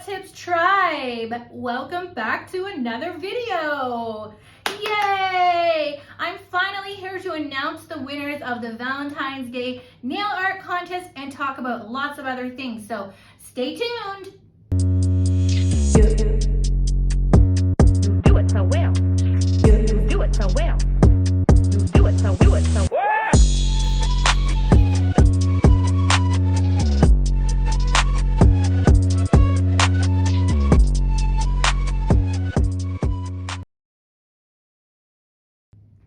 Tips tribe, welcome back to another video. Yay! I'm finally here to announce the winners of the Valentine's Day nail art contest and talk about lots of other things, so stay tuned. You do it so well. You do it so well. You do it so well.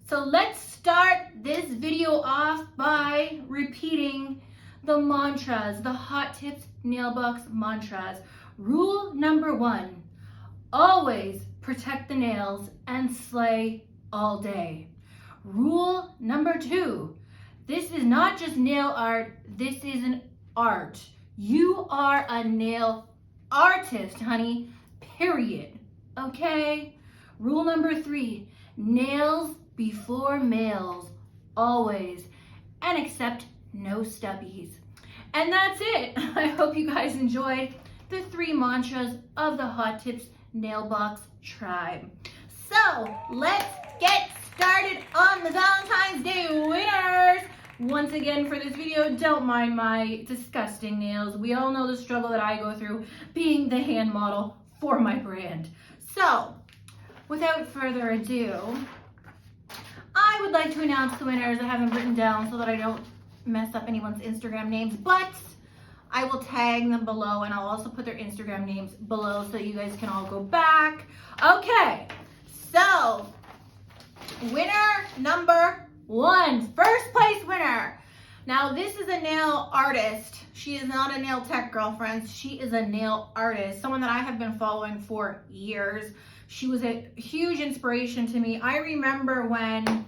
So let's start this video off by repeating the mantras, the Hot Tips Nail Box mantras. Rule number 1, always protect the nails and slay all day. Rule number 2, this is not just nail art, this is an art. You are a nail artist, honey, period. Okay? Rule number 3, nails before males, always, and accept no stubbies. And that's it. I hope you guys enjoyed the 3 mantras of the Hot Tips Nail Box tribe. So let's get started on the Valentine's Day winners. Once again for this video, don't mind my disgusting nails. We all know the struggle that I go through being the hand model for my brand. So without further ado, I would like to announce the winners. I have them written down so that I don't mess up anyone's Instagram names, but I will tag them below and I'll also put their Instagram names below so you guys can all go back. Okay, so winner number 1, first place winner. Now this is a nail artist. She is not a nail tech, girlfriends. She is a nail artist, someone that I have been following for years. She was a huge inspiration to me. I remember when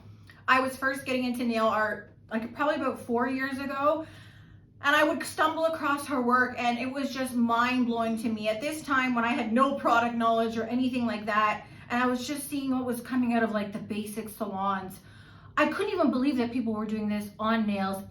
I was first getting into nail art, like probably about 4 years ago, and I would stumble across her work and it was just mind-blowing to me. At this time when I had no product knowledge or anything like that, and I was just seeing what was coming out of like the basic salons, I couldn't even believe that people were doing this on nails,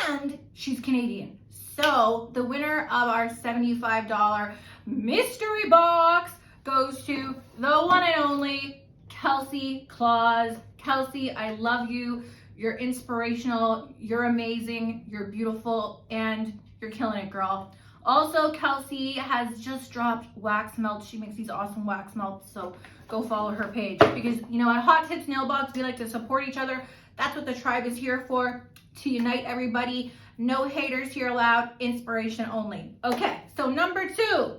and she's Canadian. So the winner of our $75 mystery box goes to the one and only Kelsey Claus. Kelsey, I love you. You're inspirational. You're amazing. You're beautiful, and you're killing it, girl. Also, Kelsey has just dropped wax melts. She makes these awesome wax melts, so go follow her page because, you know, at Hot Tips Nail Box, we like to support each other. That's what the tribe is here for, to unite everybody. No haters here allowed. Inspiration only. Okay, so number 2.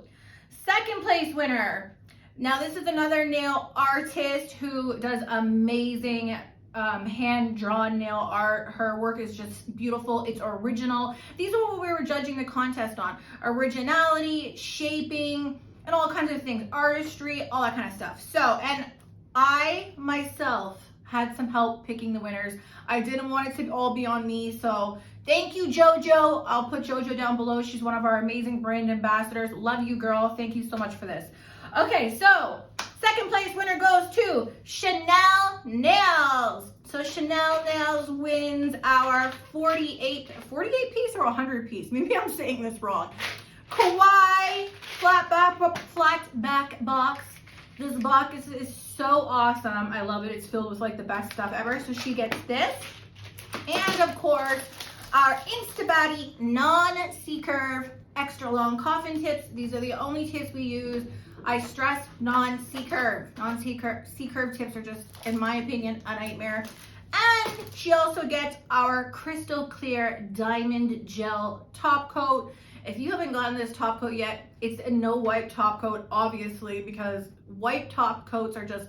Second place winner. Now this is another nail artist who does amazing hand-drawn nail art. Her work is just beautiful. It's original. These are what we were judging the contest on. Originality, shaping, and all kinds of things. Artistry, all that kind of stuff. So, and I myself had some help picking the winners. I didn't want it to all be on me, so thank you, JoJo. I'll put JoJo down below. She's one of our amazing brand ambassadors. Love you, girl. Thank you so much for this. Okay, so second place winner goes to Chanel Nails. So Chanel Nails wins our 48 piece or 100 piece. Maybe I'm saying this wrong. Kawaii flat back box. This box is so awesome. I love it. It's filled with like the best stuff ever. So she gets this. And of course, our Instabody non-C-curve extra long coffin tips. These are the only tips we use. I stress non-C-curve. C-curve tips are just, in my opinion, a nightmare. And she also gets our crystal clear diamond gel top coat. If you haven't gotten this top coat yet, it's a no wipe top coat, obviously, because wipe top coats are just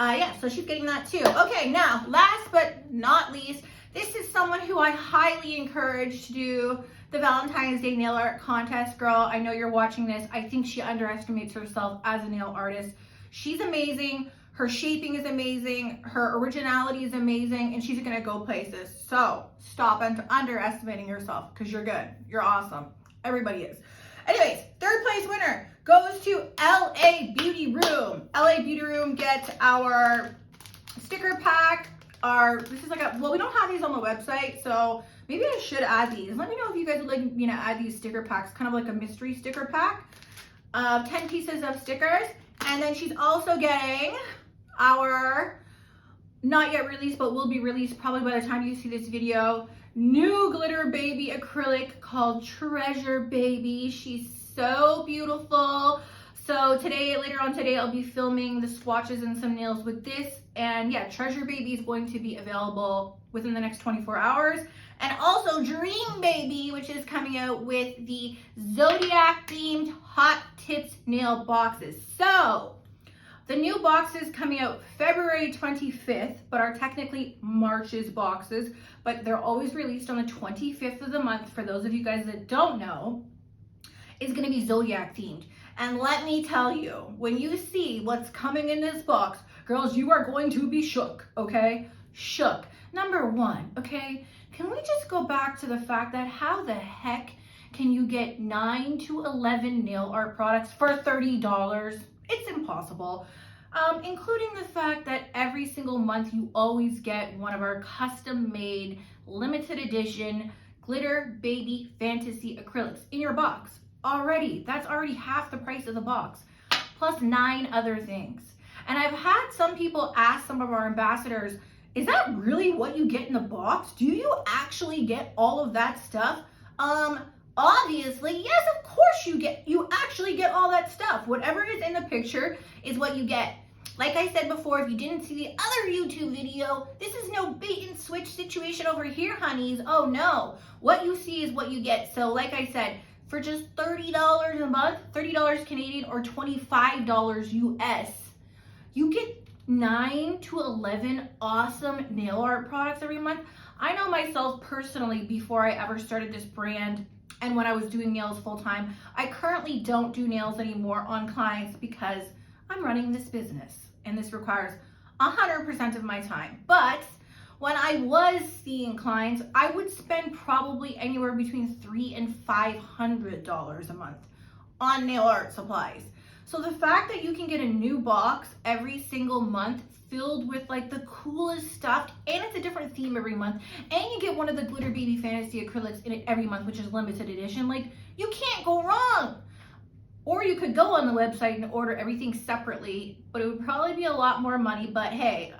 yeah, so she's getting that too. Okay, now last but not least, this is someone who I highly encourage to do the Valentine's Day nail art contest. Girl, I know you're watching this. I think she underestimates herself as a nail artist. She's amazing. Her shaping is amazing. Her originality is amazing, and she's gonna go places. So stop underestimating yourself because you're good. You're awesome. Everybody is. Anyways, third place winner goes to LA Beauty Room. LA Beauty Room gets our sticker pack. This is like well, we don't have these on the website, so maybe I should add these. Let me know if you guys would like me to add these sticker packs, kind of like a mystery sticker pack. 10 pieces of stickers. And then she's also getting our, not yet released, but will be released probably by the time you see this video, new glitter baby acrylic called Treasure Baby. She's so beautiful. So today, later on today, I'll be filming the swatches and some nails with this. And yeah, Treasure Baby is going to be available within the next 24 hours. And also Dream Baby, which is coming out with the Zodiac themed Hot Tips nail boxes. So the new boxes coming out February 25th, but are technically March's boxes, but they're always released on the 25th of the month. For those of you guys that don't know, is going to be Zodiac themed. And let me tell you, when you see what's coming in this box, girls, you are going to be shook, okay? Shook. Number one, okay? Can we just go back to the fact that how the heck can you get 9 to 11 nail art products for $30? It's impossible. Including the fact that every single month you always get one of our custom made limited edition glitter baby fantasy acrylics in your box. Already, that's already half the price of the box, plus 9 other things. And I've had some people ask some of our ambassadors, is that really what you get in the box? Do you actually get all of that stuff? Obviously, yes, of course you actually get all that stuff. Whatever is in the picture is what you get. Like I said before, if you didn't see the other YouTube video, this is no bait and switch situation over here, honeys. Oh no, what you see is what you get. So like I said, for just $30 a month, $30 Canadian or $25 US, you get 9 to 11 awesome nail art products every month. I know myself personally, before I ever started this brand and when I was doing nails full time, I currently don't do nails anymore on clients because I'm running this business and this requires 100% of my time. But when I was seeing clients, I would spend probably anywhere between $300 and $500 a month on nail art supplies. So the fact that you can get a new box every single month filled with like the coolest stuff, and it's a different theme every month, and you get one of the Glitter Baby Fantasy acrylics in it every month, which is limited edition, like you can't go wrong. Or you could go on the website and order everything separately, but it would probably be a lot more money. But hey,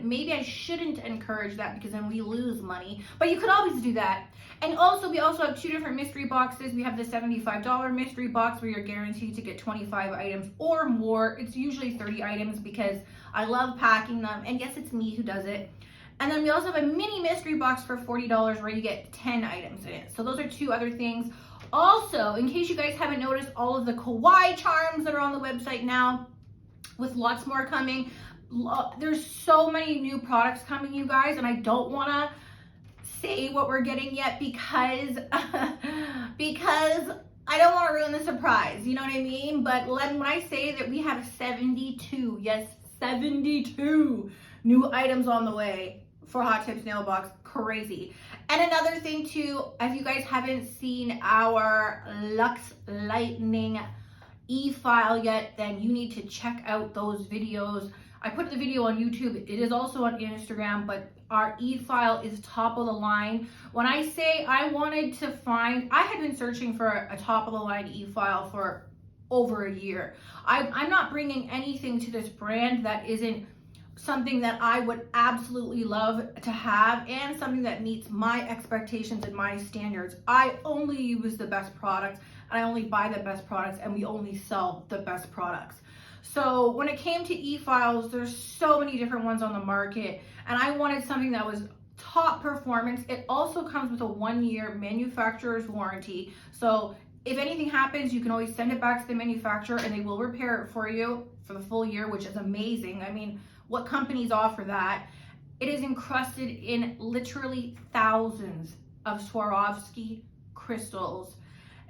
maybe I shouldn't encourage that because then we lose money, but you could always do that. And also, we also have 2 different mystery boxes. We have the $75 mystery box where you're guaranteed to get 25 items or more. It's usually 30 items because I love packing them. And yes, it's me who does it. And then we also have a mini mystery box for $40 where you get 10 items in it. So those are 2 other things. Also, in case you guys haven't noticed, all of the kawaii charms that are on the website now, with lots more coming. There's so many new products coming, you guys, and I don't want to say what we're getting yet because I don't want to ruin the surprise, you know what I mean? But when I say that we have 72, yes, 72 new items on the way for Hot Tips Nail Box, crazy. And another thing too, if you guys haven't seen our Luxe Lightning e-file yet, then you need to check out those videos. I put the video on YouTube. It is also on Instagram, but our e-file is top of the line. When I say I wanted to find, I had been searching for a top of the line e-file for over a year. I'm not bringing anything to this brand that isn't something that I would absolutely love to have and something that meets my expectations and my standards. I only use the best products, and I only buy the best products, and we only sell the best products. So when it came to e-files, there's so many different ones on the market, and I wanted something that was top performance. It also comes with a 1-year manufacturer's warranty. So if anything happens, you can always send it back to the manufacturer and they will repair it for you for the full year, which is amazing. I mean, what companies offer that? It is encrusted in literally thousands of Swarovski crystals.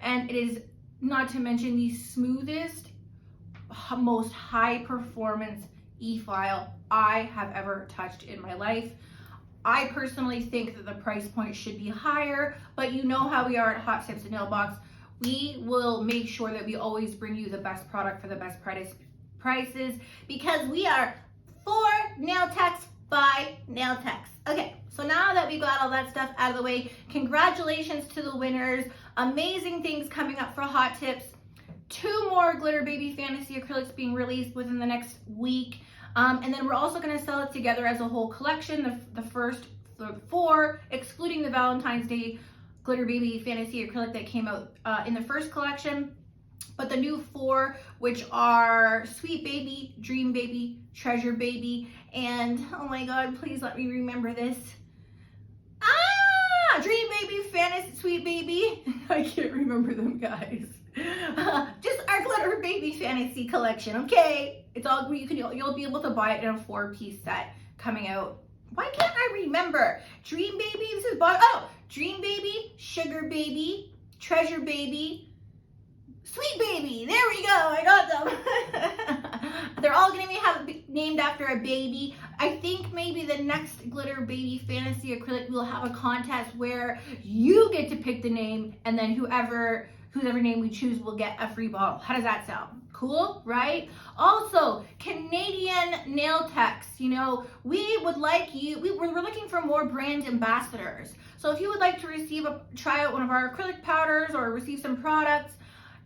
And it is, not to mention, the smoothest, most high performance e-file I have ever touched in my life. I personally think that the price point should be higher, but you know how we are at Hot Tips and Nail Box. We will make sure that we always bring you the best product for the best prices because we are for nail techs by nail techs. Okay, so now that we got all that stuff out of the way, congratulations to the winners. Amazing things coming up for Hot Tips. 2 more Glitter Baby Fantasy Acrylics being released within the next week. And then we're also going to sell it together as a whole collection. The first 4, excluding the Valentine's Day Glitter Baby Fantasy Acrylic that came out in the first collection. But the new 4, which are Sweet Baby, Dream Baby, Treasure Baby, and oh my God, please let me remember this. Dream Baby, Fantasy, Sweet Baby. I can't remember them, guys. Just our Glitter Baby Fantasy collection, okay? It's all you'll be able to buy it in a 4-piece set coming out. Why can't I remember? Dream Baby, this is Dream Baby, Sugar Baby, Treasure Baby, Sweet Baby. There we go. I got them. They're all going to be named after a baby. I think maybe the next Glitter Baby Fantasy Acrylic will have a contest where you get to pick the name, and then whoever name we choose will get a free bottle. How does that sound? Cool, right? Also, Canadian nail techs. You know, we would like you. We're looking for more brand ambassadors. So if you would like to try out one of our acrylic powders or receive some products,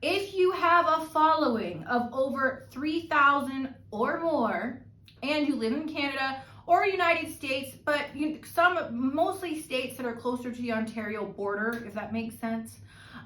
if you have a following of over 3,000 or more, and you live in Canada or United States, but mostly states that are closer to the Ontario border, if that makes sense,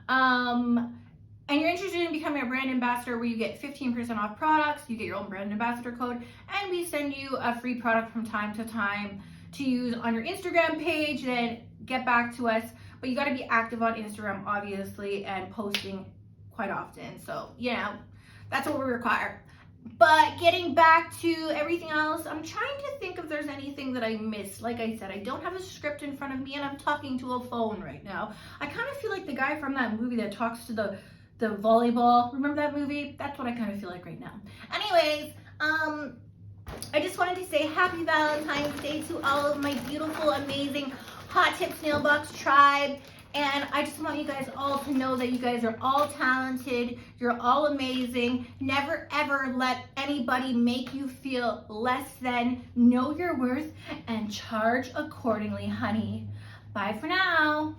and you're interested in becoming a brand ambassador where you get 15% off products, you get your own brand ambassador code, and we send you a free product from time to time to use on your Instagram page, then get back to us. But you got to be active on Instagram, obviously, and posting quite often. So, you know, that's what we require. But getting back to everything else, I'm trying to think if there's anything that I missed. Like I said, I don't have a script in front of me and I'm talking to a phone right now. I kind of feel like the guy from that movie that talks to the volleyball. Remember that movie? That's what I kind of feel like right now. Anyways, I just wanted to say happy Valentine's Day to all of my beautiful, amazing Hot Tips Nail Box tribe. And I just want you guys all to know that you guys are all talented. You're all amazing. Never ever let anybody make you feel less than. Know your worth and charge accordingly, honey. Bye for now.